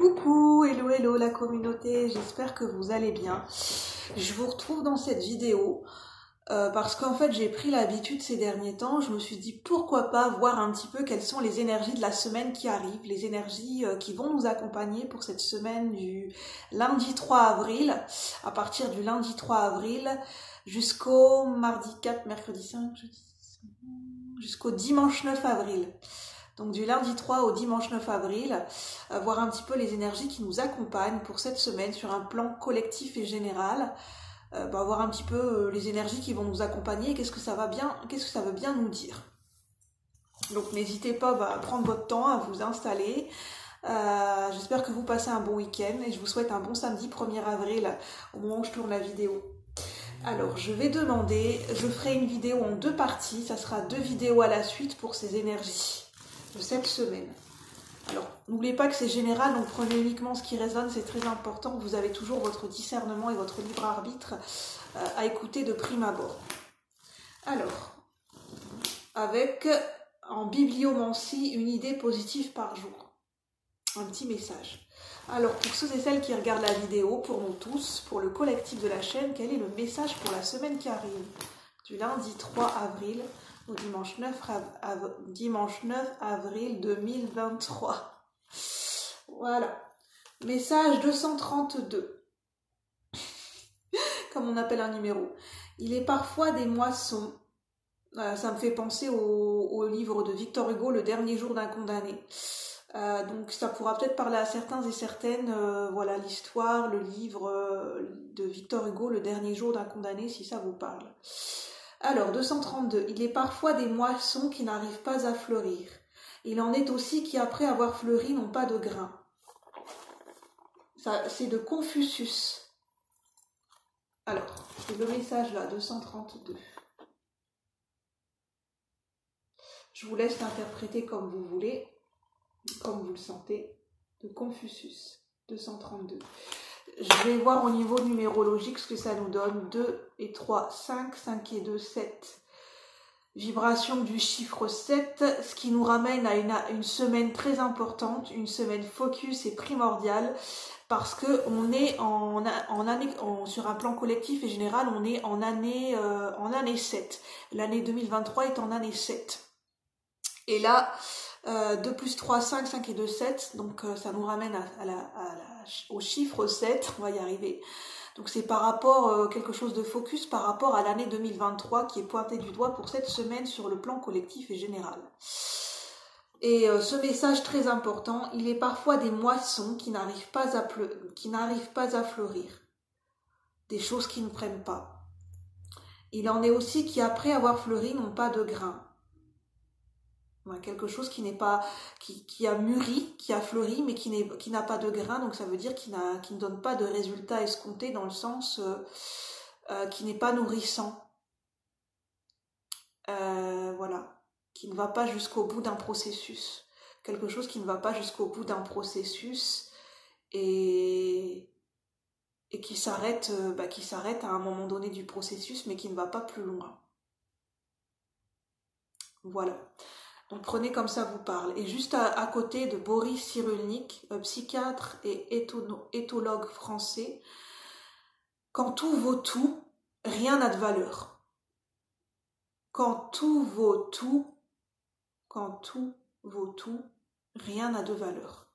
Coucou, hello hello la communauté, j'espère que vous allez bien. Je vous retrouve dans cette vidéo parce qu'en fait j'ai pris l'habitude ces derniers temps, je me suis dit pourquoi pas voir un petit peu quelles sont les énergies de la semaine qui arrive, les énergies qui vont nous accompagner pour cette semaine du lundi 3 avril, à partir du lundi 3 avril jusqu'au mardi 4, mercredi 5, jusqu'au dimanche 9 avril. Donc du lundi 3 au dimanche 9 avril, voir un petit peu les énergies qui nous accompagnent pour cette semaine sur un plan collectif et général, voir un petit peu les énergies qui vont nous accompagner, qu'est-ce que ça veut bien nous dire. Donc n'hésitez pas à prendre votre temps, à vous installer. J'espère que vous passez un bon week-end et je vous souhaite un bon samedi 1er avril au moment où je tourne la vidéo. Alors je vais demander, je ferai une vidéo en 2 parties, ça sera 2 vidéos à la suite pour ces énergies de cette semaine. Alors, n'oubliez pas que c'est général, donc prenez uniquement ce qui résonne, c'est très important. Vous avez toujours votre discernement et votre libre arbitre à écouter de prime abord. Alors, avec en bibliomancie, une idée positive par jour. Un petit message. Alors, pour ceux et celles qui regardent la vidéo, pour nous tous, pour le collectif de la chaîne, quel est le message pour la semaine qui arrive? Du lundi 3 avril au dimanche 9 avril 2023. Voilà. Message 232. Comme on appelle un numéro. Il est parfois des moissons. Ça me fait penser au livre de Victor Hugo, Le dernier jour d'un condamné. Donc ça pourra peut-être parler à certains et certaines. Voilà l'histoire, le livre de Victor Hugo, Le dernier jour d'un condamné, si ça vous parle. Alors, 232. Il est parfois des moissons qui n'arrivent pas à fleurir. Il en est aussi qui, après avoir fleuri, n'ont pas de grains. Ça, c'est de Confucius. Alors, c'est le message là, 232. Je vous laisse l'interpréter comme vous voulez, comme vous le sentez, de Confucius, 232. Je vais voir au niveau numérologique ce que ça nous donne. 2 et 3, 5, 5 et 2, 7. Vibration du chiffre 7, ce qui nous ramène à une semaine très importante, une semaine focus et primordiale, parce que on est sur un plan collectif et général, on est en année 7. L'année 2023 est en année 7. Et là, 2 plus 3, 5, 5 et 2, 7, donc ça nous ramène au chiffre 7, on va y arriver. Donc c'est par rapport, quelque chose de focus par rapport à l'année 2023 qui est pointé du doigt pour cette semaine sur le plan collectif et général. Et ce message très important, il est parfois des moissons qui n'arrivent pas à fleurir, des choses qui ne prennent pas. Il en est aussi qui après avoir fleuri n'ont pas de grains. Quelque chose qui n'est pas, qui a mûri, qui a fleuri, mais qui n'a pas de grain, donc ça veut dire qui ne donne pas de résultats escomptés dans le sens qui n'est pas nourrissant. Voilà, qui ne va pas jusqu'au bout d'un processus. Quelque chose qui ne va pas jusqu'au bout d'un processus et qui s'arrête à un moment donné du processus, mais qui ne va pas plus loin. Voilà. Donc prenez comme ça vous parle. Et juste à côté de Boris Cyrulnik, psychiatre et éthologue français, quand tout vaut tout, rien n'a de valeur. Quand tout vaut tout, rien n'a de valeur.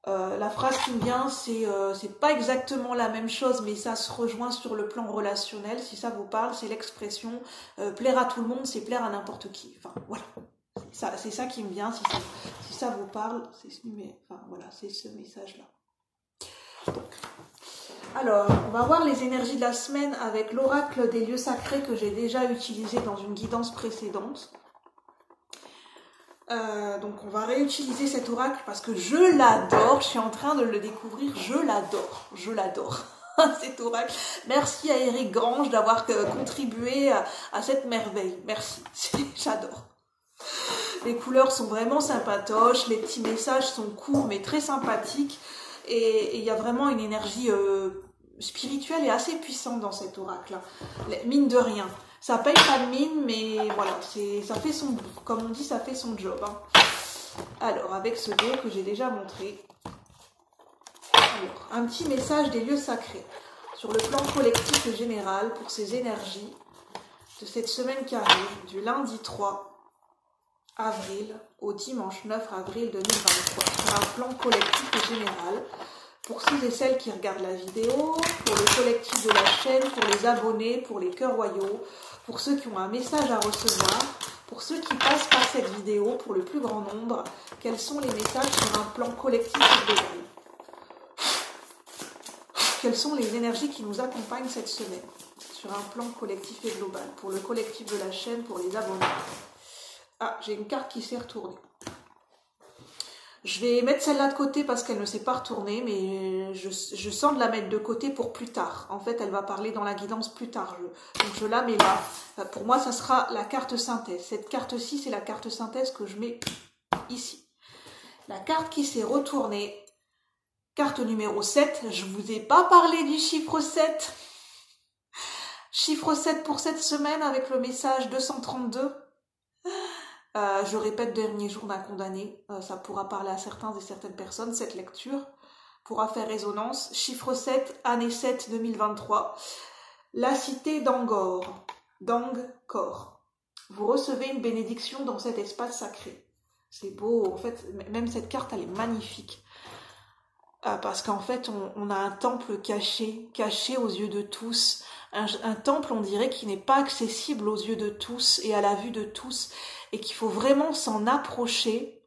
La phrase qui me vient, c'est pas exactement la même chose, mais ça se rejoint sur le plan relationnel. Si ça vous parle, c'est l'expression plaire à tout le monde, c'est plaire à n'importe qui. Enfin voilà, c'est ça qui me vient. Si ça vous parle, c'est ce message-là. Donc, alors, on va voir les énergies de la semaine avec l'oracle des lieux sacrés que j'ai déjà utilisé dans une guidance précédente. Donc on va réutiliser cet oracle parce que je l'adore, je suis en train de le découvrir, je l'adore cet oracle. Merci à Eric Grange d'avoir contribué à cette merveille, merci, j'adore. Les couleurs sont vraiment sympatoches, les petits messages sont courts mais très sympathiques et il y a vraiment une énergie spirituelle et assez puissante dans cet oracle, mine de rien. Ça paye pas de mine, mais voilà, ça fait son, comme on dit, ça fait son job. Alors, avec ce dos que j'ai déjà montré, alors, un petit message des lieux sacrés sur le plan collectif et général pour ces énergies de cette semaine qui arrive, du lundi 3 avril au dimanche 9 avril 2023, sur un plan collectif et général, pour ceux et celles qui regardent la vidéo, pour le collectif de la chaîne, pour les abonnés, pour les cœurs royaux, pour ceux qui ont un message à recevoir, pour ceux qui passent par cette vidéo, pour le plus grand nombre, quels sont les messages sur un plan collectif et global? Quelles sont les énergies qui nous accompagnent cette semaine sur un plan collectif et global, pour le collectif de la chaîne, pour les abonnés? Ah, j'ai une carte qui s'est retournée. Je vais mettre celle-là de côté parce qu'elle ne s'est pas retournée, mais je sens de la mettre de côté pour plus tard. En fait, elle va parler dans la guidance plus tard. Donc je la mets là. Pour moi, ça sera la carte synthèse. Cette carte-ci, c'est la carte synthèse que je mets ici. La carte qui s'est retournée, carte numéro 7. Je ne vous ai pas parlé du chiffre 7. Chiffre 7 pour cette semaine avec le message 232. Je répète, dernier jour d'un condamné, ça pourra parler à certains et certaines personnes, cette lecture pourra faire résonance. Chiffre 7, année 7 2023, la cité d'Angkor, d'Angkor. Vous recevez une bénédiction dans cet espace sacré. C'est beau, en fait, même cette carte, elle est magnifique. Parce qu'en fait, on a un temple caché aux yeux de tous. Un temple, on dirait, qui n'est pas accessible aux yeux de tous et à la vue de tous, et qu'il faut vraiment s'en approcher.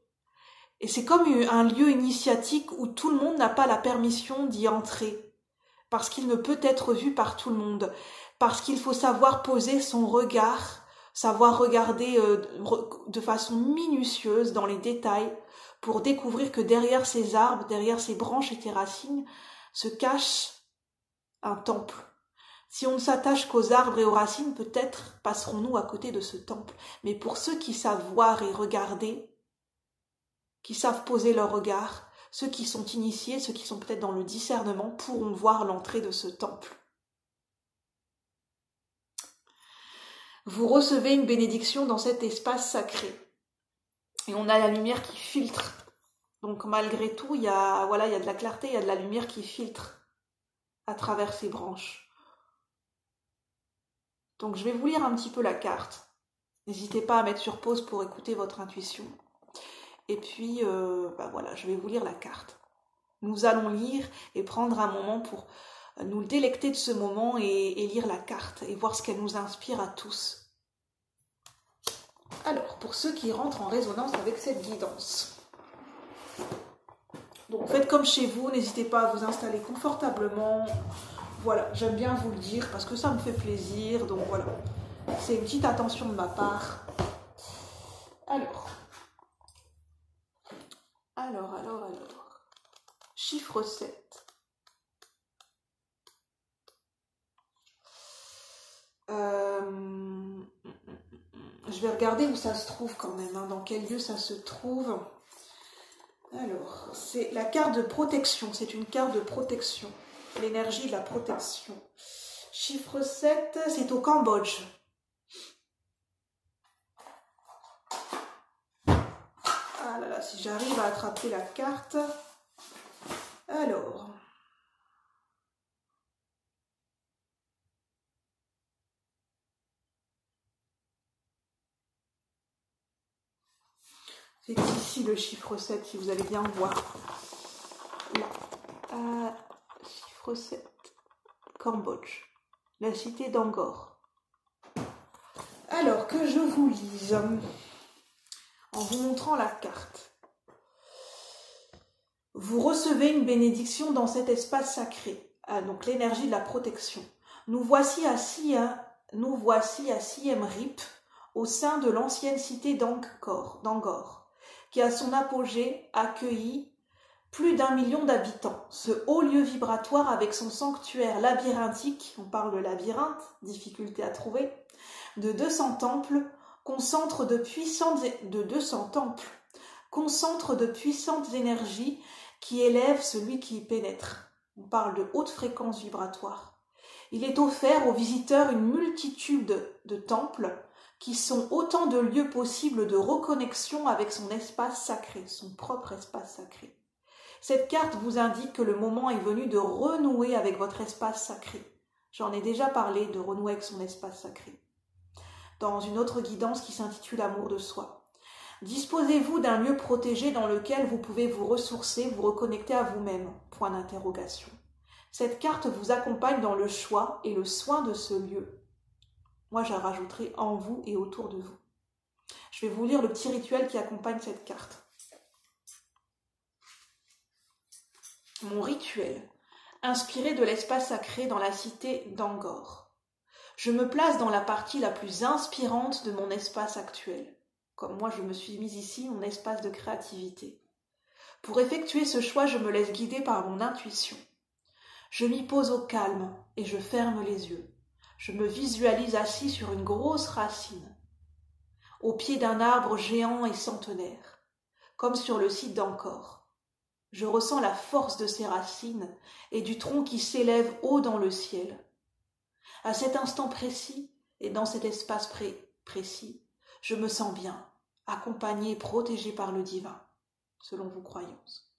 Et c'est comme un lieu initiatique où tout le monde n'a pas la permission d'y entrer, parce qu'il ne peut être vu par tout le monde, parce qu'il faut savoir poser son regard, savoir regarder de façon minutieuse dans les détails, pour découvrir que derrière ces arbres, derrière ces branches et ces racines, se cache un temple. Si on ne s'attache qu'aux arbres et aux racines, peut-être passerons-nous à côté de ce temple. Mais pour ceux qui savent voir et regarder, qui savent poser leur regard, ceux qui sont initiés, ceux qui sont peut-être dans le discernement, pourront voir l'entrée de ce temple. Vous recevez une bénédiction dans cet espace sacré. Et on a la lumière qui filtre. Donc malgré tout, il y a de la clarté, il y a de la lumière qui filtre à travers ces branches. Donc je vais vous lire un petit peu la carte. N'hésitez pas à mettre sur pause pour écouter votre intuition. Et puis, je vais vous lire la carte. Nous allons lire et prendre un moment pour nous délecter de ce moment et lire la carte et voir ce qu'elle nous inspire à tous. Alors, pour ceux qui rentrent en résonance avec cette guidance, donc faites comme chez vous, n'hésitez pas à vous installer confortablement. Voilà, j'aime bien vous le dire parce que ça me fait plaisir, donc voilà. C'est une petite attention de ma part. Alors. Chiffre 7. Je vais regarder où ça se trouve quand même, dans quel lieu ça se trouve. Alors, c'est la carte de protection, c'est une carte de protection, l'énergie de la protection. Chiffre 7, c'est au Cambodge. Ah là là, si j'arrive à attraper la carte. Alors. C'est ici le chiffre 7, si vous allez bien voir. Là. Chiffre 7. Cambodge. La cité d'Angkor. Alors, que je vous lise en vous montrant la carte. Vous recevez une bénédiction dans cet espace sacré. Donc l'énergie de la protection. Nous voici à Siem Reap, au sein de l'ancienne cité d'Angkor, qui à son apogée accueillit plus d'1 million d'habitants. Ce haut lieu vibratoire avec son sanctuaire labyrinthique, on parle de labyrinthe, difficulté à trouver, de 200 temples, concentre de puissantes énergies qui élèvent celui qui y pénètre. On parle de haute fréquence vibratoire. Il est offert aux visiteurs une multitude de temples qui sont autant de lieux possibles de reconnexion avec son espace sacré, son propre espace sacré. Cette carte vous indique que le moment est venu de renouer avec votre espace sacré. J'en ai déjà parlé de renouer avec son espace sacré dans une autre guidance qui s'intitule Amour de soi. Disposez-vous d'un lieu protégé dans lequel vous pouvez vous ressourcer, vous reconnecter à vous-même. Point d'interrogation. Cette carte vous accompagne dans le choix et le soin de ce lieu. Moi, j'en rajouterai en vous et autour de vous. Je vais vous lire le petit rituel qui accompagne cette carte. Mon rituel, inspiré de l'espace sacré dans la cité d'Angor. Je me place dans la partie la plus inspirante de mon espace actuel. Comme moi, je me suis mise ici, mon espace de créativité. Pour effectuer ce choix, je me laisse guider par mon intuition. Je m'y pose au calme et je ferme les yeux. Je me visualise assis sur une grosse racine, au pied d'un arbre géant et centenaire, comme sur le site d'Angkor. Je ressens la force de ces racines et du tronc qui s'élève haut dans le ciel. À cet instant précis et dans cet espace précis, je me sens bien, accompagnée et protégée par le divin, selon vos croyances.